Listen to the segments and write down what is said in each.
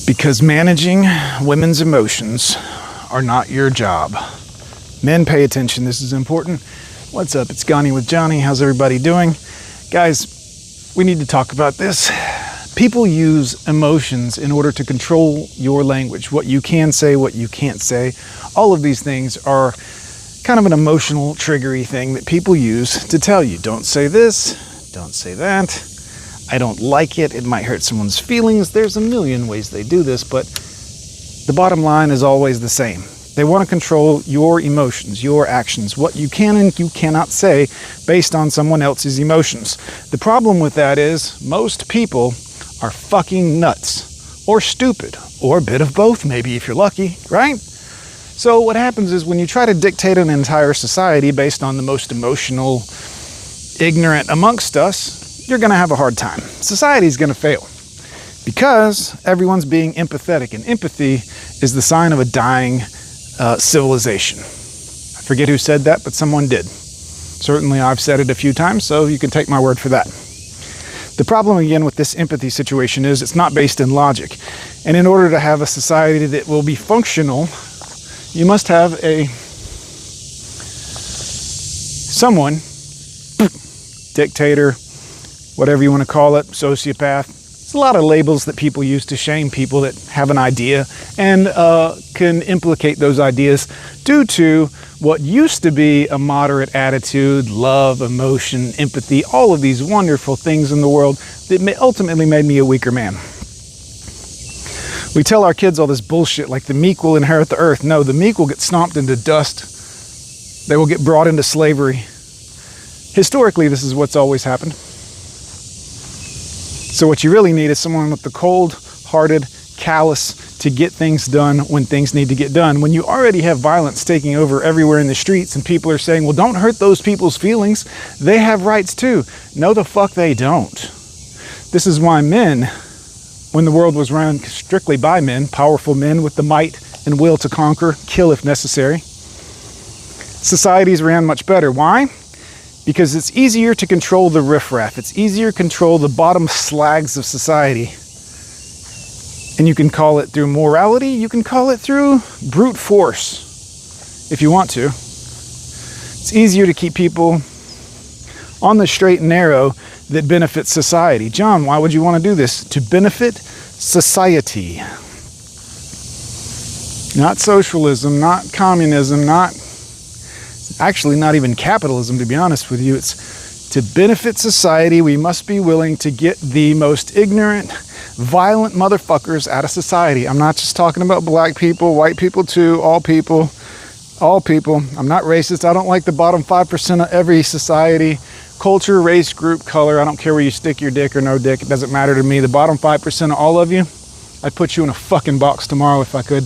Because managing women's emotions are not your job. Men, pay attention. This is important. What's up? It's Gani with Johnny. How's everybody doing? Guys, we need to talk about this. People use emotions in order to control your language. What you can say, what you can't say. All of these things are kind of an emotional triggery thing that people use to tell you, don't say this, don't say that. I don't like it. It might hurt someone's feelings. There's a million ways they do this, but the bottom line is always the same. They want to control your emotions, your actions, what you can and you cannot say based on someone else's emotions. The problem with that is most people are fucking nuts or stupid or a bit of both, maybe if you're lucky, right? So what happens is when you try to dictate an entire society based on the most emotional, ignorant amongst us, you're going to have a hard time. Society is going to fail because everyone's being empathetic, and empathy is the sign of a dying civilization. I forget who said that, but someone did. Certainly I've said it a few times, so you can take my word for that. The problem again with this empathy situation is it's not based in logic. And in order to have a society that will be functional, you must have someone, dictator, whatever you want to call it, sociopath. It's a lot of labels that people use to shame people that have an idea and can implicate those ideas due to what used to be a moderate attitude, love, emotion, empathy, all of these wonderful things in the world that ultimately made me a weaker man. We tell our kids all this bullshit like the meek will inherit the earth. No, the meek will get stomped into dust. They will get brought into slavery. Historically, this is what's always happened. So what you really need is someone with the cold-hearted callous to get things done when things need to get done. When you already have violence taking over everywhere in the streets and people are saying, well, don't hurt those people's feelings. They have rights too. No, the fuck they don't. This is why men, when the world was run strictly by men, powerful men with the might and will to conquer, kill if necessary, societies ran much better. Why? Because it's easier to control the riffraff. It's easier to control the bottom slags of society. And you can call it through morality. You can call it through brute force, if you want to. It's easier to keep people on the straight and narrow that benefits society. John, why would you want to do this? To benefit society. Not socialism, not communism, actually not even capitalism, to be honest with you. It's to benefit society. We must be willing to get the most ignorant, violent motherfuckers out of society. I'm not just talking about black people, white people too, all people. I'm not racist. I don't like the bottom 5% of every society. Culture, race, group, color. I don't care where you stick your dick or no dick. It doesn't matter to me. The bottom 5% of all of you, I'd put you in a fucking box tomorrow if I could.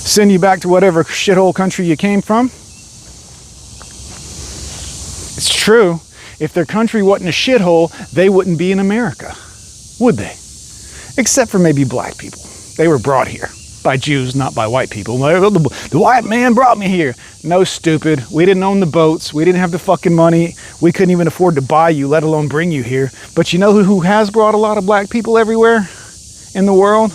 Send you back to whatever shithole country you came from. It's true. If their country wasn't a shithole, they wouldn't be in America, would they? Except for maybe black people. They were brought here by Jews, not by white people. The white man brought me here. No, stupid. We didn't own the boats. We didn't have the fucking money. We couldn't even afford to buy you, let alone bring you here. But you know who has brought a lot of black people everywhere in the world?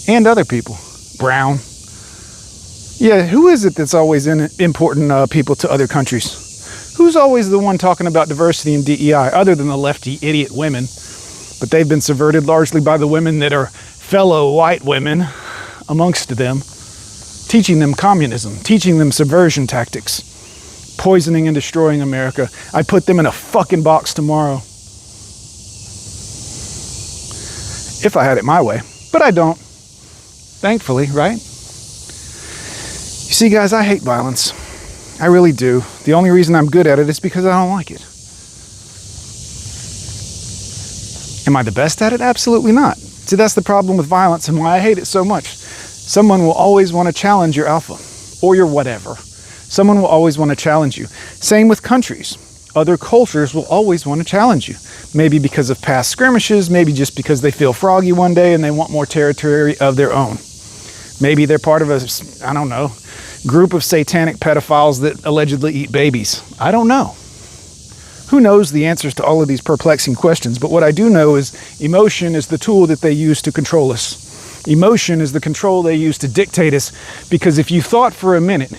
And other people. Brown. Yeah, who is it that's always importing people to other countries? Who's always the one talking about diversity and DEI other than the lefty idiot women? But they've been subverted largely by the women that are fellow white women amongst them, teaching them communism, teaching them subversion tactics, poisoning and destroying America. I put them in a fucking box tomorrow. If I had it my way, but I don't. Thankfully, right? You see, guys, I hate violence. I really do. The only reason I'm good at it is because I don't like it. Am I the best at it? Absolutely not. See, that's the problem with violence and why I hate it so much. Someone will always want to challenge your alpha or your whatever. Someone will always want to challenge you. Same with countries. Other cultures will always want to challenge you. Maybe because of past skirmishes, maybe just because they feel froggy one day and they want more territory of their own. Maybe they're part of a, I don't know, group of satanic pedophiles that allegedly eat babies. I don't know. Who knows the answers to all of these perplexing questions? But what I do know is emotion is the tool that they use to control us. Emotion is the control they use to dictate us, because if you thought for a minute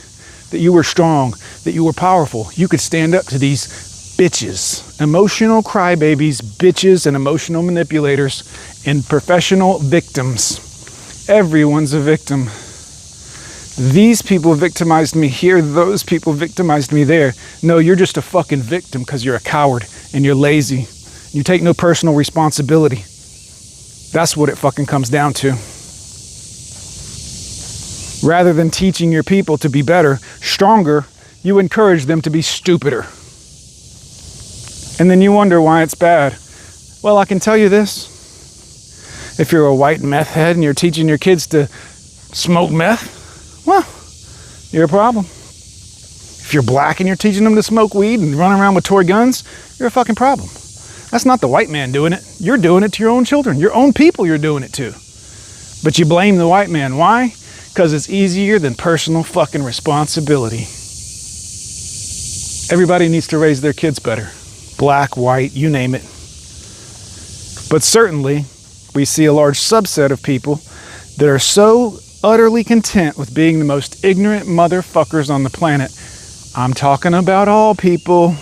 that you were strong, that you were powerful, you could stand up to these bitches, emotional crybabies, bitches, and emotional manipulators, and professional victims. Everyone's a victim. These people victimized me here, those people victimized me there. No, you're just a fucking victim because you're a coward and you're lazy. You take no personal responsibility. That's what it fucking comes down to. Rather than teaching your people to be better, stronger, you encourage them to be stupider. And then you wonder why it's bad. Well, I can tell you this. If you're a white meth head and you're teaching your kids to smoke meth, well, you're a problem. If you're black and you're teaching them to smoke weed and run around with toy guns, you're a fucking problem. That's not the white man doing it. You're doing it to your own children, your own people you're doing it to. But you blame the white man. Why? Because it's easier than personal fucking responsibility. Everybody needs to raise their kids better. Black, white, you name it. But certainly, we see a large subset of people that are so utterly content with being the most ignorant motherfuckers on the planet. I'm talking about all people.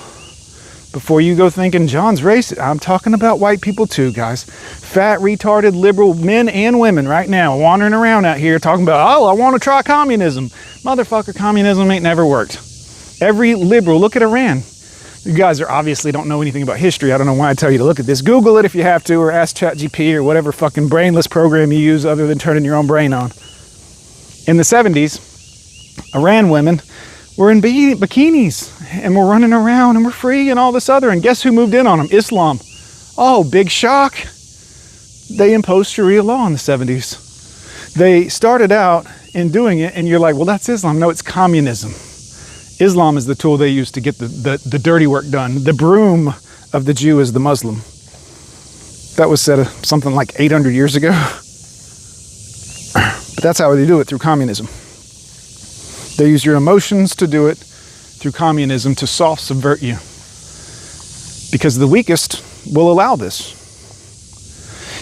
Before you go thinking John's racist, I'm talking about white people too, guys. Fat, retarded, liberal men and women right now wandering around out here talking about, oh, I want to try communism. Motherfucker, communism ain't never worked. Every liberal, look at Iran. You guys are obviously don't know anything about history. I don't know why I tell you to look at this. Google it if you have to, or ask ChatGPT or whatever fucking brainless program you use other than turning your own brain on. In the 70s, Iran women were in bikinis and were running around and were free and all this other. And guess who moved in on them? Islam. Oh, big shock. They imposed Sharia law in the 70s. They started out in doing it and you're like, well, that's Islam. No, it's communism. Islam is the tool they use to get the dirty work done. The broom of the Jew is the Muslim. That was said something like 800 years ago. But that's how they do it, through communism. They use your emotions to do it through communism to soft subvert you. Because the weakest will allow this.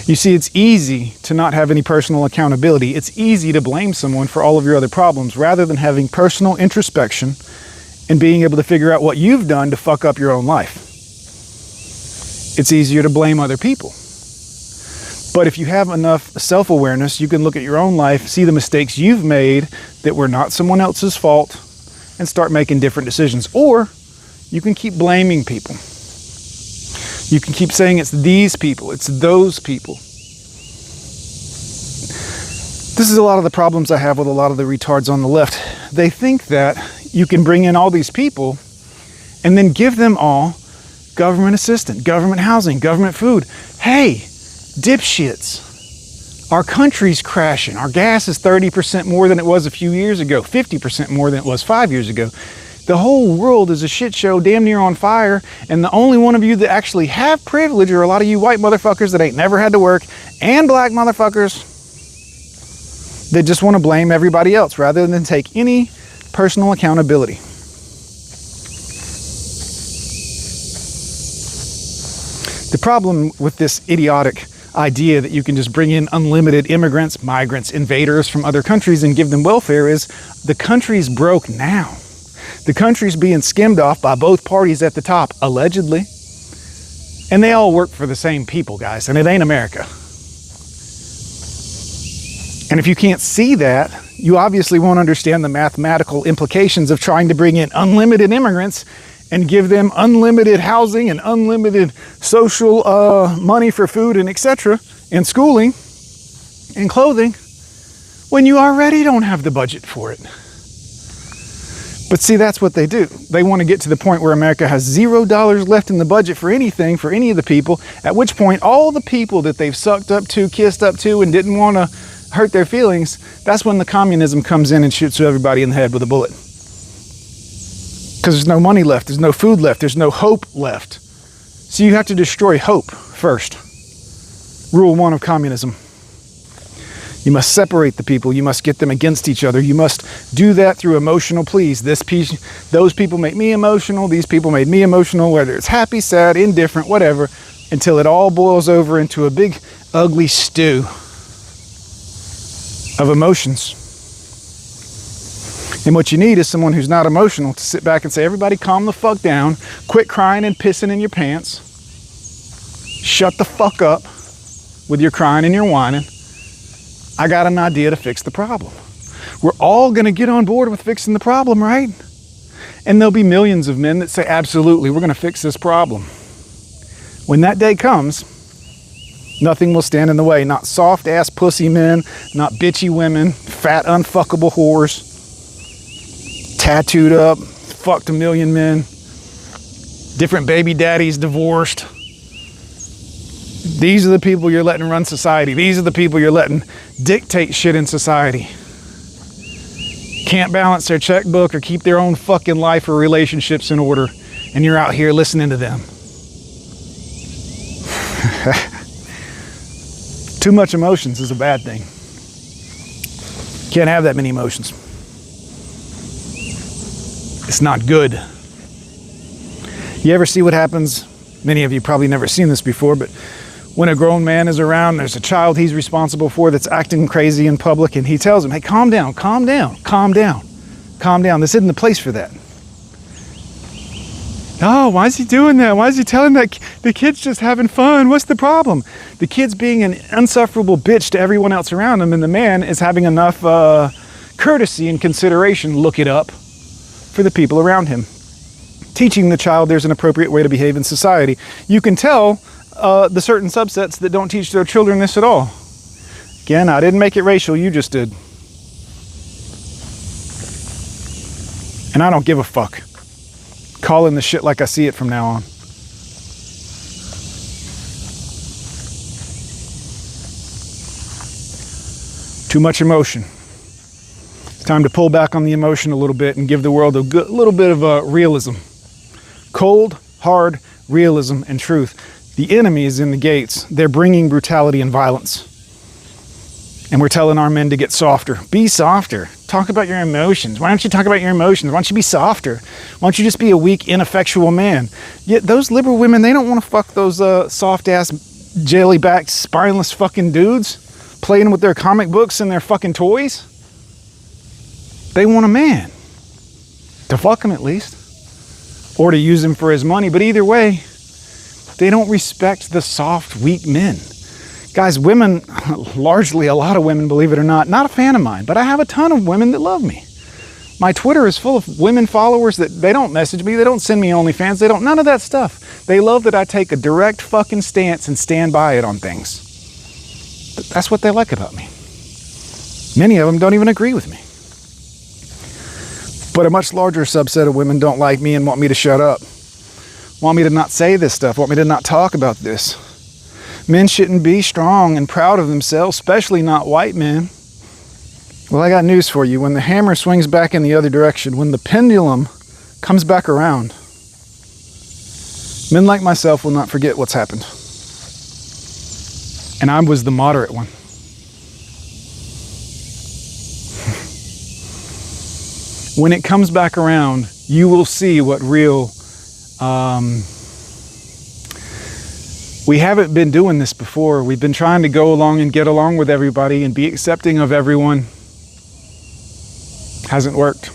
You see, it's easy to not have any personal accountability. It's easy to blame someone for all of your other problems rather than having personal introspection and being able to figure out what you've done to fuck up your own life. It's easier to blame other people. But if you have enough self-awareness, you can look at your own life, see the mistakes you've made that were not someone else's fault, and start making different decisions. Or you can keep blaming people. You can keep saying it's these people, it's those people. This is a lot of the problems I have with a lot of the retards on the left. They think that you can bring in all these people and then give them all government assistance, government housing, government food. Hey, dipshits, our country's crashing. Our gas is 30% more than it was a few years ago, 50% more than it was 5 years ago. The whole world is a shit show, damn near on fire, and the only one of you that actually have privilege are a lot of you white motherfuckers that ain't never had to work, and black motherfuckers that just want to blame everybody else rather than take any personal accountability. The problem with this idiotic idea that you can just bring in unlimited immigrants, migrants, invaders from other countries and give them welfare is the country's broke now. The country's being skimmed off by both parties at the top, allegedly. And they all work for the same people, guys, and it ain't America. And if you can't see that, you obviously won't understand the mathematical implications of trying to bring in unlimited immigrants and give them unlimited housing and unlimited social money for food and etc. and schooling and clothing when you already don't have the budget for it. But see, that's what they do. They want to get to the point where America has $0 left in the budget for anything, for any of the people, at which point all the people that they've sucked up to, kissed up to, and didn't want to hurt their feelings, that's when the communism comes in and shoots everybody in the head with a bullet. Because there's no money left, there's no food left, there's no hope left. So you have to destroy hope first. Rule 1 of communism. You must separate the people. You must get them against each other. You must do that through emotional pleas. Those people make me emotional. These people made me emotional, whether it's happy, sad, indifferent, whatever, until it all boils over into a big, ugly stew of emotions. And what you need is someone who's not emotional to sit back and say, everybody calm the fuck down, quit crying and pissing in your pants, shut the fuck up with your crying and your whining. I got an idea to fix the problem. We're all gonna get on board with fixing the problem, right? And there'll be millions of men that say, absolutely, we're gonna fix this problem. When that day comes, nothing will stand in the way. Not soft ass pussy men, not bitchy women, fat unfuckable whores, tattooed up, fucked a million men, different baby daddies divorced. These are the people you're letting run society. These are the people you're letting dictate shit in society. Can't balance their checkbook or keep their own fucking life or relationships in order, and you're out here listening to them. Too much emotions is a bad thing. Can't have that many emotions. It's not good. You ever see what happens? Many of you probably never seen this before, but when a grown man is around, there's a child he's responsible for that's acting crazy in public, and he tells him, hey, calm down, calm down, calm down, calm down. This isn't the place for that. Oh, why is he doing that? Why is he telling that the kid's just having fun? What's the problem? The kid's being an insufferable bitch to everyone else around him, and the man is having enough courtesy and consideration, look it up, for the people around him. Teaching the child there's an appropriate way to behave in society. You can tell the certain subsets that don't teach their children this at all. Again, I didn't make it racial, you just did. And I don't give a fuck. Calling the shit like I see it from now on. Too much emotion. It's time to pull back on the emotion a little bit and give the world a little bit of realism. Cold, hard realism and truth. The enemy is in the gates. They're bringing brutality and violence. And we're telling our men to get softer. Be softer. Talk about your emotions. Why don't you talk about your emotions? Why don't you be softer? Why don't you just be a weak, ineffectual man? Yet those liberal women, they don't want to fuck those soft-ass, jelly-backed, spineless fucking dudes playing with their comic books and their fucking toys. They want a man. To fuck him at least. Or to use him for his money. But either way, they don't respect the soft, weak men. Guys, women, largely a lot of women, believe it or not a fan of mine, but I have a ton of women that love me. My Twitter is full of women followers that they don't message me, they don't send me OnlyFans, they don't, none of that stuff. They love that I take a direct fucking stance and stand by it on things. But that's what they like about me. Many of them don't even agree with me. But a much larger subset of women don't like me and want me to shut up. Want me to not say this stuff, want me to not talk about this. Men shouldn't be strong and proud of themselves, especially not white men. Well, I got news for you. When the hammer swings back in the other direction, when the pendulum comes back around, men like myself will not forget what's happened. And I was the moderate one. When it comes back around, you will see what real... We haven't been doing this before. We've been trying to go along and get along with everybody and be accepting of everyone. Hasn't worked.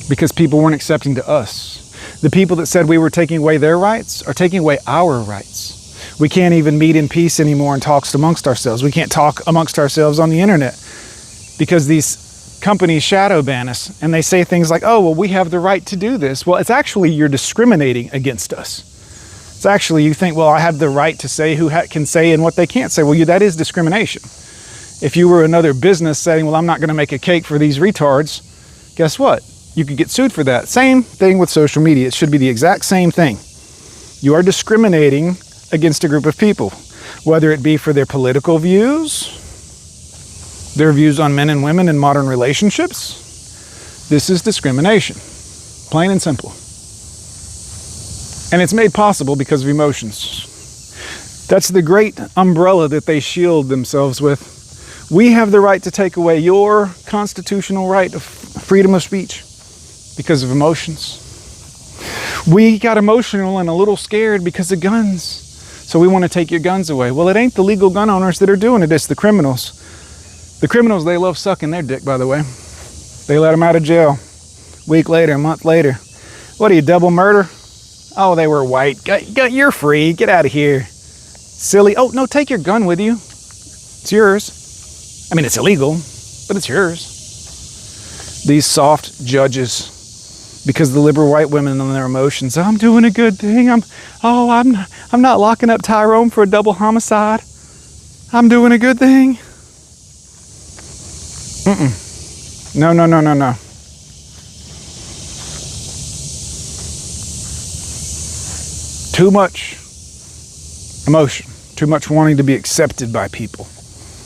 Because people weren't accepting to us. The people that said we were taking away their rights are taking away our rights. We can't even meet in peace anymore and talk amongst ourselves. We can't talk amongst ourselves on the internet because these companies shadow ban us and they say things like, oh, well, we have the right to do this. Well, it's actually you're discriminating against us. It's actually, you think, well, I have the right to say who can say and what they can't say. Well, that is discrimination. If you were another business saying, well, I'm not going to make a cake for these retards, guess what? You could get sued for that. Same thing with social media. It should be the exact same thing. You are discriminating against a group of people, whether it be for their political views, their views on men and women in modern relationships. This is discrimination, plain and simple. And it's made possible because of emotions. That's the great umbrella that they shield themselves with We have the right to take away your constitutional right of freedom of speech because of emotions. We got emotional and a little scared because of guns. So we want to take your guns away. Well, it ain't the legal gun owners that are doing it, it's the criminals. The criminals, they love sucking their dick, by the way. They let them out of jail. Week later, a month later. What are you, double murder? Oh, they were white. You're free. Get out of here. Silly. Oh, no, take your gun with you. It's yours. I mean, it's illegal, but it's yours. These soft judges, because the liberal white women and their emotions, I'm doing a good thing. I'm not locking up Tyrone for a double homicide. I'm doing a good thing. No. Too much emotion, too much wanting to be accepted by people,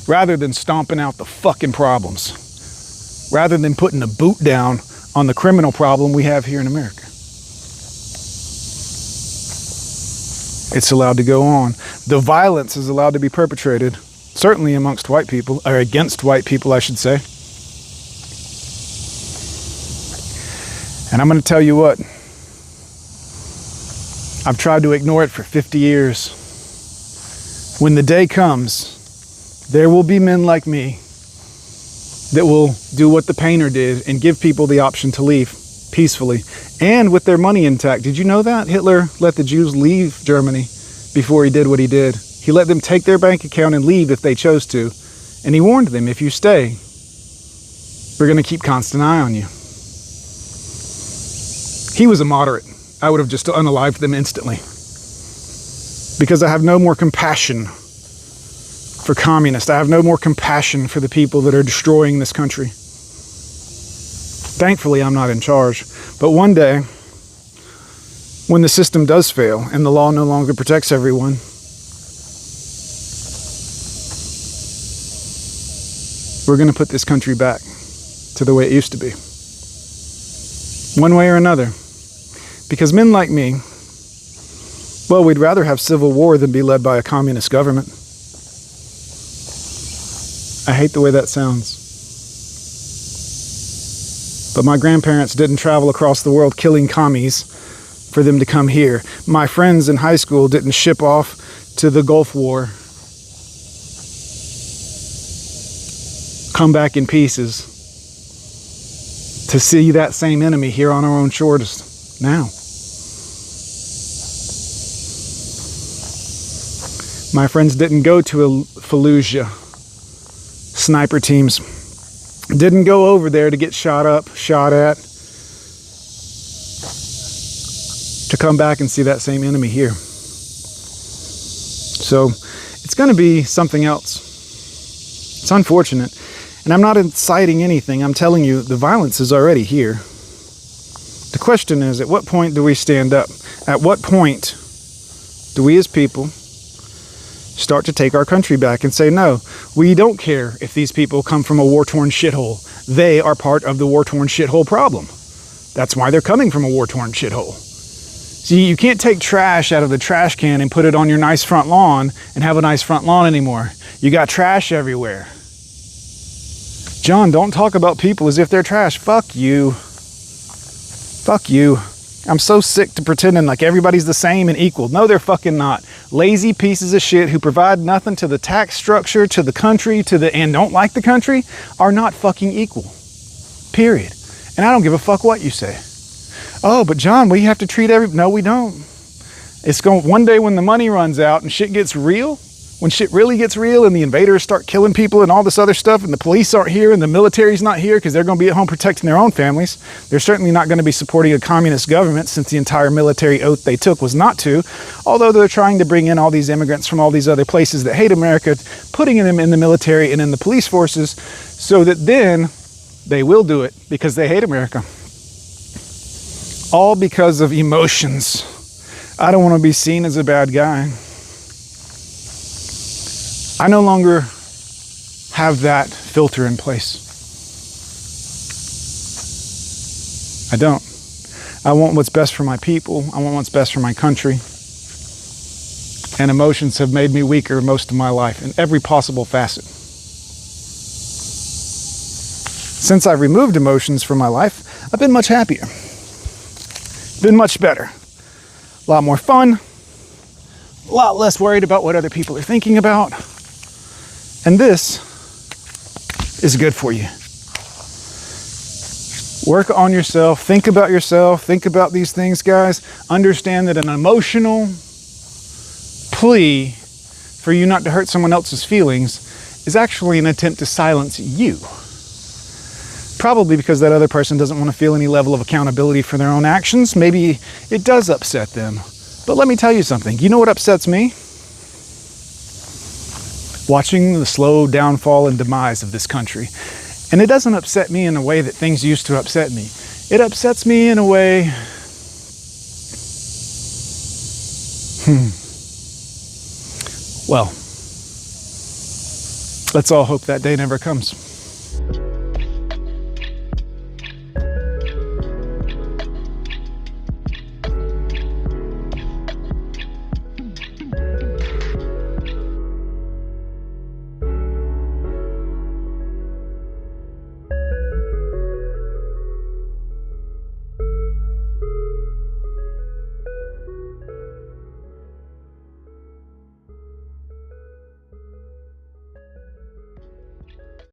rather than stomping out the fucking problems, rather than putting a boot down on the criminal problem we have here in America. It's allowed to go on. The violence is allowed to be perpetrated, certainly amongst white people, or against white people, I should say. And I'm going to tell you what, I've tried to ignore it for 50 years. When the day comes, there will be men like me that will do what the painter did and give people the option to leave peacefully and with their money intact. Did you know that? Hitler let the Jews leave Germany before he did what he did. He let them take their bank account and leave if they chose to. And he warned them, if you stay, we're going to keep constant eye on you. He was a moderate. I would have just unalived them instantly. Because I have no more compassion for communists. I have no more compassion for the people that are destroying this country. Thankfully, I'm not in charge. But one day, when the system does fail and the law no longer protects everyone, we're going to put this country back to the way it used to be. One way or another. Because men like me, well, we'd rather have civil war than be led by a communist government. I hate the way that sounds. But my grandparents didn't travel across the world killing commies for them to come here. My friends in high school didn't ship off to the Gulf War, come back in pieces, to see that same enemy here on our own shores now. My friends didn't go to Fallujah. Sniper teams didn't go over there to get shot up, shot at, to come back and see that same enemy here. So it's going to be something else. It's unfortunate. And I'm not inciting anything. I'm telling you, the violence is already here. The question is, at what point do we stand up? At what point do we as people start to take our country back and say, no, we don't care if these people come from a war-torn shithole. They are part of the war-torn shithole problem. That's why they're coming from a war-torn shithole. See, you can't take trash out of the trash can and put it on your nice front lawn and have a nice front lawn anymore. You got trash everywhere. John, don't talk about people as if they're trash. Fuck you. Fuck you. I'm so sick to pretending like everybody's the same and equal. No, they're fucking not. Lazy pieces of shit who provide nothing to the tax structure, to the country, and don't like the country are not fucking equal. Period. And I don't give a fuck what you say. Oh, but John, we have to treat No, we don't. It's going one day when the money runs out and shit gets real, when shit really gets real and the invaders start killing people and all this other stuff and the police aren't here and the military's not here because they're going to be at home protecting their own families. They're certainly not going to be supporting a communist government since the entire military oath they took was not to, although they're trying to bring in all these immigrants from all these other places that hate America, putting them in the military and in the police forces so that then they will do it because they hate America. All because of emotions. I don't want to be seen as a bad guy. I no longer have that filter in place. I don't. I want what's best for my people. I want what's best for my country. And emotions have made me weaker most of my life in every possible facet. Since I've removed emotions from my life, I've been much happier. Been much better. A lot more fun. A lot less worried about what other people are thinking about. And this is good for you. Work on yourself. Think about yourself. Think about these things, guys. Understand that an emotional plea for you not to hurt someone else's feelings is actually an attempt to silence you. Probably because that other person doesn't want to feel any level of accountability for their own actions. Maybe it does upset them. But let me tell you something. You know what upsets me? Watching the slow downfall and demise of this country. And it doesn't upset me in a way that things used to upset me. It upsets me in a way... Well, let's all hope that day never comes.